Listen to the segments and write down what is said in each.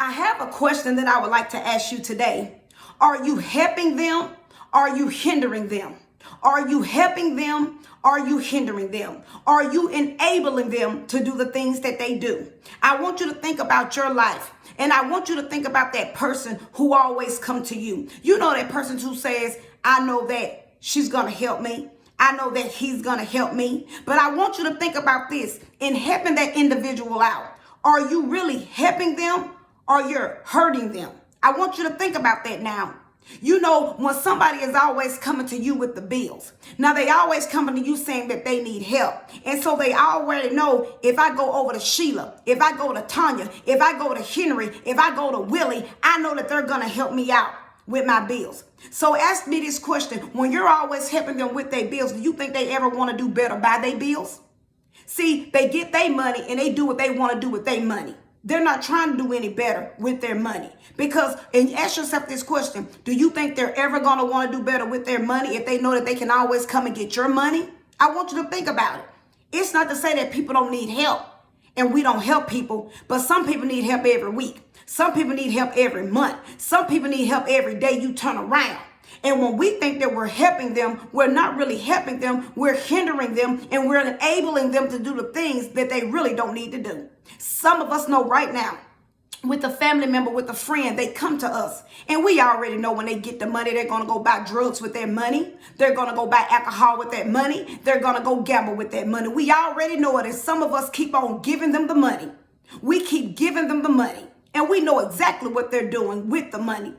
I have a question that I would like to ask you today. Are you helping them? Are you hindering them? Are you helping them? Are you hindering them? Are you enabling them to do the things that they do? I want you to think about your life. And I want you to think about that person who always come to you. You know, that person who says, I know that she's going to help me. I know that he's going to help me. But I want you to think about this in helping that individual out. Are you really helping them or you're hurting them? I want you to think about that now. You know, when somebody is always coming to you with the bills, now they always coming to you saying that they need help. And so they already know, if I go over to Sheila, if I go to Tanya, if I go to Henry, if I go to Willie, I know that they're going to help me out with my bills. So ask me this question. When you're always helping them with their bills, do you think they ever want to do better by their bills? See, they get their money and they do what they want to do with their money. They're not trying to do any better with their money. Because, and ask yourself this question, do you think they're ever going to want to do better with their money if they know that they can always come and get your money? I want you to think about it. It's not to say that people don't need help and we don't help people, but some people need help every week. Some people need help every month. Some people need help every day you turn around. And when we think that we're helping them, we're not really helping them. We're hindering them and we're enabling them to do the things that they really don't need to do. Some of us know right now, with a family member, with a friend, they come to us and we already know when they get the money, they're going to go buy drugs with their money. They're going to go buy alcohol with that money. They're going to go gamble with that money. We already know it. And some of us keep on giving them the money. We keep giving them the money and we know exactly what they're doing with the money.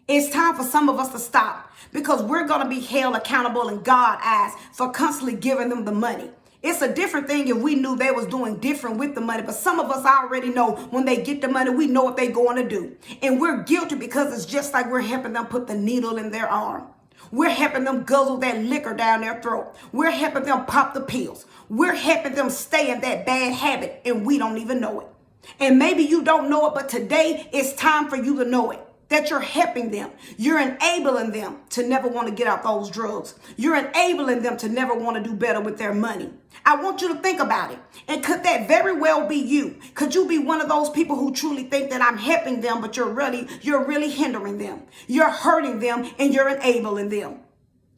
It's time for some of us to stop because we're going to be held accountable in God's eyes for constantly giving them the money. It's a different thing if we knew they was doing different with the money. But some of us already know when they get the money, we know what they're going to do. And we're guilty because it's just like we're helping them put the needle in their arm. We're helping them guzzle that liquor down their throat. We're helping them pop the pills. We're helping them stay in that bad habit and we don't even know it. And maybe you don't know it, but today it's time for you to know it. That you're helping them. You're enabling them to never want to get out those drugs. You're enabling them to never want to do better with their money. I want you to think about it. And could that very well be you? Could you be one of those people who truly think that I'm helping them, but you're really hindering them. You're hurting them and you're enabling them.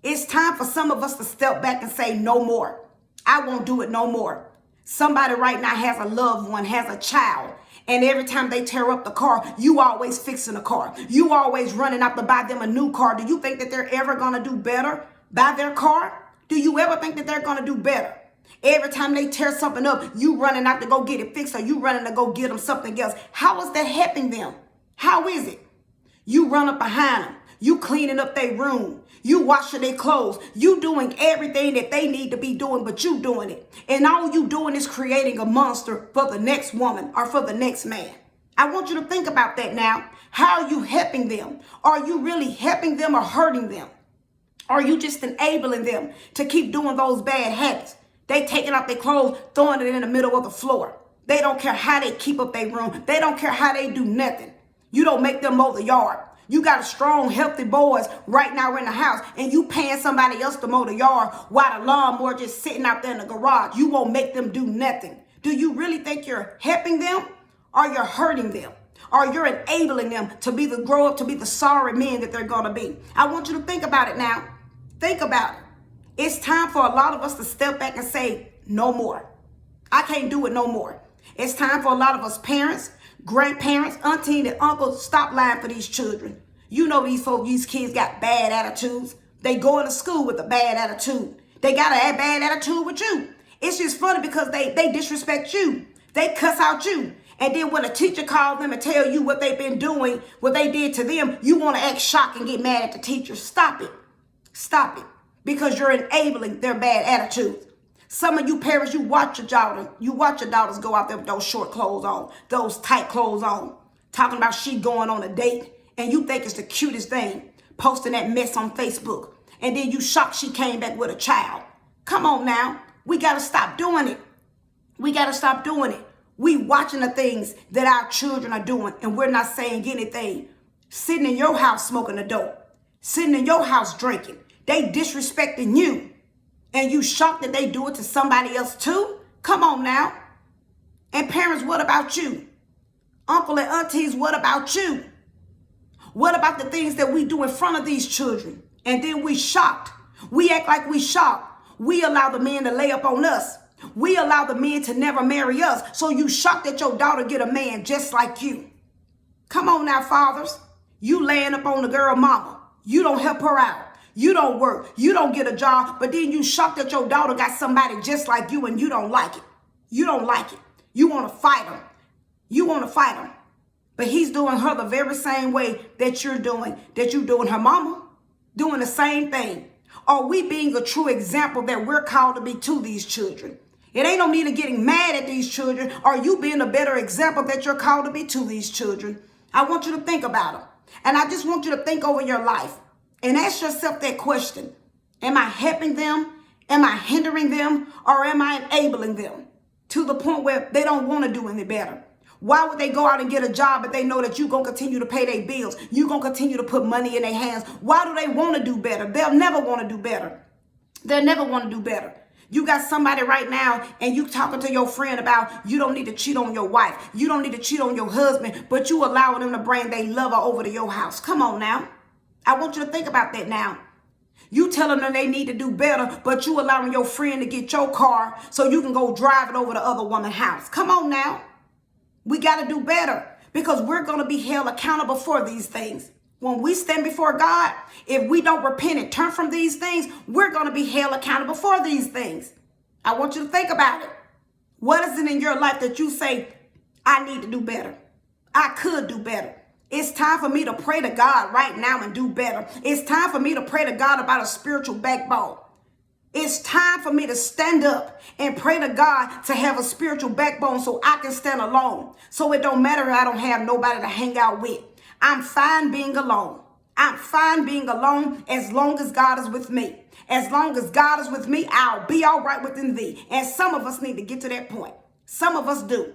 It's time for some of us to step back and say no more. I won't do it no more. Somebody right now has a loved one, has a child. And every time they tear up the car, you always fixing the car. You always running out to buy them a new car. Do you think that they're ever going to do better by their car? Do you ever think that they're going to do better? Every time they tear something up, you running out to go get it fixed or you running to go get them something else. How is that helping them? How is it? You run up behind them. You cleaning up their room. You washing their clothes. You doing everything that they need to be doing, but you doing it. And all you doing is creating a monster for the next woman or for the next man. I want you to think about that now. How are you helping them? Are you really helping them or hurting them? Are you just enabling them to keep doing those bad habits? They taking out their clothes, throwing it in the middle of the floor. They don't care how they keep up their room. They don't care how they do nothing. You don't make them mow the yard. You got a strong, healthy boys right now in the house and you paying somebody else to mow the yard while the lawnmower just sitting out there in the garage. You won't make them do nothing. Do you really think you're helping them or you're hurting them? Or you're enabling them to be the grow up, to be the sorry men that they're going to be? I want you to think about it now. Think about it. It's time for a lot of us to step back and say, no more. I can't do it no more. It's time for a lot of us parents, grandparents, aunties, and uncles, stop lying for these children. You know these folks, these kids got bad attitudes. They go into school with a bad attitude. They got a bad attitude with you. It's just funny because they disrespect you. They cuss out you. And then when a teacher calls them and tell you what they've been doing, what they did to them, you want to act shocked and get mad at the teacher. Stop it. Stop it. Because you're enabling their bad attitudes. Some of you parents, you watch your daughters go out there with those short clothes on, those tight clothes on, talking about she going on a date, and you think it's the cutest thing, posting that mess on Facebook, and then you shocked she came back with a child. Come on now. We got to stop doing it. We got to stop doing it. We watching the things that our children are doing, and we're not saying anything. Sitting in your house smoking a dope, sitting in your house drinking. They disrespecting you. And you shocked that they do it to somebody else too? Come on now. And parents, what about you? Uncle and aunties, what about you? What about the things that we do in front of these children? And then we shocked. We act like we shocked. We allow the men to lay up on us. We allow the men to never marry us. So you shocked that your daughter get a man just like you. Come on now, fathers. You laying up on the girl mama. You don't help her out. You don't work. You don't get a job. But then you shocked that your daughter got somebody just like you and you don't like it. You don't like it. You want to fight him. You want to fight him. But he's doing her the very same way that you're doing her mama. Doing the same thing. Are we being a true example that we're called to be to these children? It ain't no need of getting mad at these children. Are you being a better example that you're called to be to these children? I want you to think about them. And I just want you to think over your life and ask yourself that question. Am I helping them? Am I hindering them? Or am I enabling them to the point where they don't want to do any better? Why would they go out and get a job if they know that you're going to continue to pay their bills? You're going to continue to put money in their hands. Why do they want to do better? They'll never want to do better. They'll never want to do better. You got somebody right now and you talking to your friend about you don't need to cheat on your wife. You don't need to cheat on your husband, but you allowing them to bring their lover over to your house. Come on now. I want you to think about that now. You telling them they need to do better, but you allowing your friend to get your car so you can go drive it over to other woman's house. Come on now. We got to do better because we're going to be held accountable for these things. When we stand before God, if we don't repent and turn from these things, we're going to be held accountable for these things. I want you to think about it. What is it in your life that you say, I need to do better? I could do better. It's time for me to pray to God right now and do better. It's time for me to pray to God about a spiritual backbone. It's time for me to stand up and pray to God to have a spiritual backbone so I can stand alone. So it don't matter if I don't have nobody to hang out with. I'm fine being alone. I'm fine being alone as long as God is with me. As long as God is with me, I'll be all right within thee. And some of us need to get to that point. Some of us do.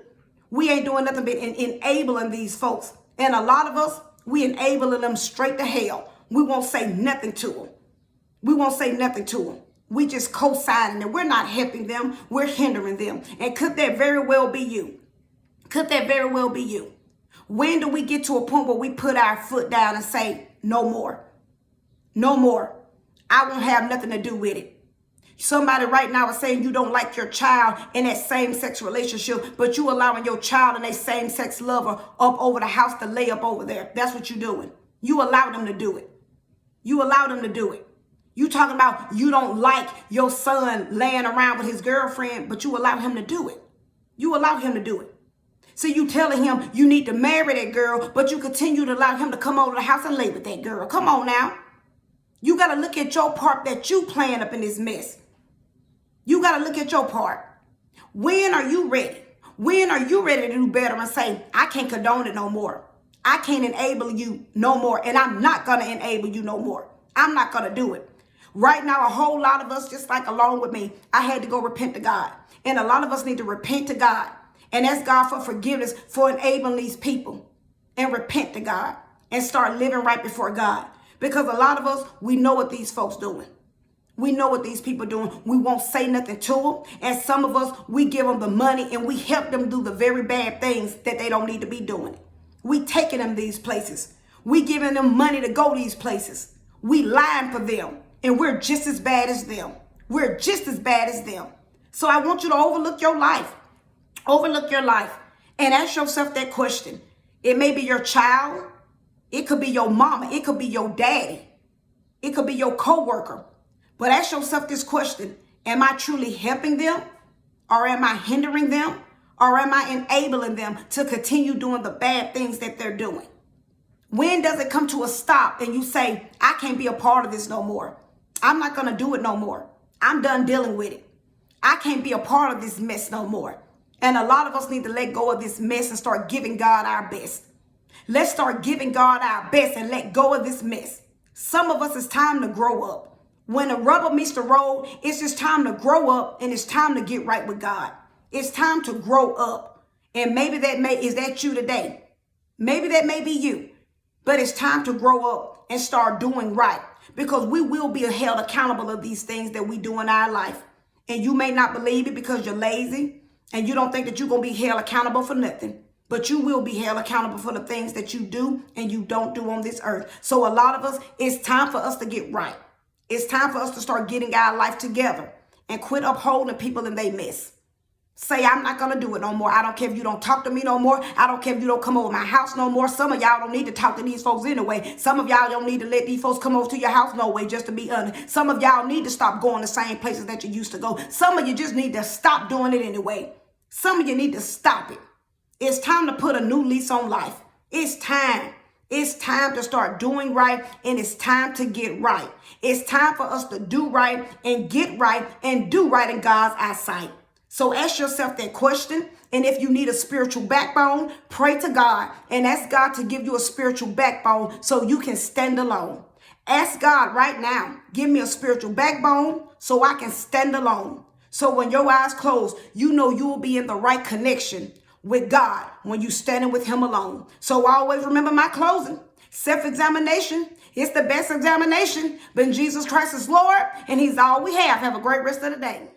We ain't doing nothing but enabling these folks. And a lot of us, we enabling them straight to hell. We won't say nothing to them. We won't say nothing to them. We just co-signing them. We're not helping them. We're hindering them. And could that very well be you? Could that very well be you? When do we get to a point where we put our foot down and say, no more? No more. I won't have nothing to do with it. Somebody right now is saying you don't like your child in that same-sex relationship, but you allowing your child and that same-sex lover up over the house to lay up over there. That's what you're doing. You allow them to do it. You allow them to do it. You talking about you don't like your son laying around with his girlfriend, but you allow him to do it. You allow him to do it. So you telling him you need to marry that girl, but you continue to allow him to come over to the house and lay with that girl. Come on now. You got to look at your part that you playing up in this mess. You got to look at your part. When are you ready? When are you ready to do better and say, I can't condone it no more. I can't enable you no more. And I'm not going to enable you no more. I'm not going to do it. Right now, a whole lot of us, just like along with me, I had to go repent to God. And a lot of us need to repent to God and ask God for forgiveness for enabling these people and repent to God and start living right before God. Because a lot of us, we know what these folks doing. We know what these people doing. We won't say nothing to them. And some of us, we give them the money and we help them do the very bad things that they don't need to be doing. We taking them these places. We giving them money to go these places. We lying for them. And we're just as bad as them. We're just as bad as them. So I want you to overlook your life. Overlook your life. And ask yourself that question. It may be your child. It could be your mama. It could be your daddy. It could be your coworker. But ask yourself this question. Am I truly helping them? Or am I hindering them? Or am I enabling them to continue doing the bad things that they're doing? When does it come to a stop and you say, I can't be a part of this no more? I'm not going to do it no more. I'm done dealing with it. I can't be a part of this mess no more. And a lot of us need to let go of this mess and start giving God our best. Let's start giving God our best and let go of this mess. Some of us, it's time to grow up. When the rubber meets the road, it's just time to grow up and it's time to get right with God. It's time to grow up. And maybe is that you today? Maybe that may be you. But it's time to grow up and start doing right. Because we will be held accountable of these things that we do in our life. And you may not believe it because you're lazy and you don't think that you're going to be held accountable for nothing. but you will be held accountable for the things that you do and you don't do on this earth. So a lot of us, it's time for us to get right. It's time for us to start getting our life together and quit upholding people in their mess. Say, I'm not going to do it no more. I don't care if you don't talk to me no more. I don't care if you don't come over my house no more. Some of y'all don't need to talk to these folks anyway. Some of y'all don't need to let these folks come over to your house no way, just to be honest. Some of y'all need to stop going the same places that you used to go. Some of you just need to stop doing it anyway. Some of you need to stop it. It's time to put a new lease on life. It's time. It's time to start doing right, and it's time to get right. It's time for us to do right and get right and do right in God's eyesight. So ask yourself that question. And if you need a spiritual backbone, pray to God and ask God to give you a spiritual backbone so you can stand alone. Ask God right now, give me a spiritual backbone so I can stand alone. So when your eyes close, you know you will be in the right connection with God when you're standing with him alone. So always remember my closing. Self-examination is the best examination. But Jesus Christ is Lord, and he's all we have. Have a great rest of the day.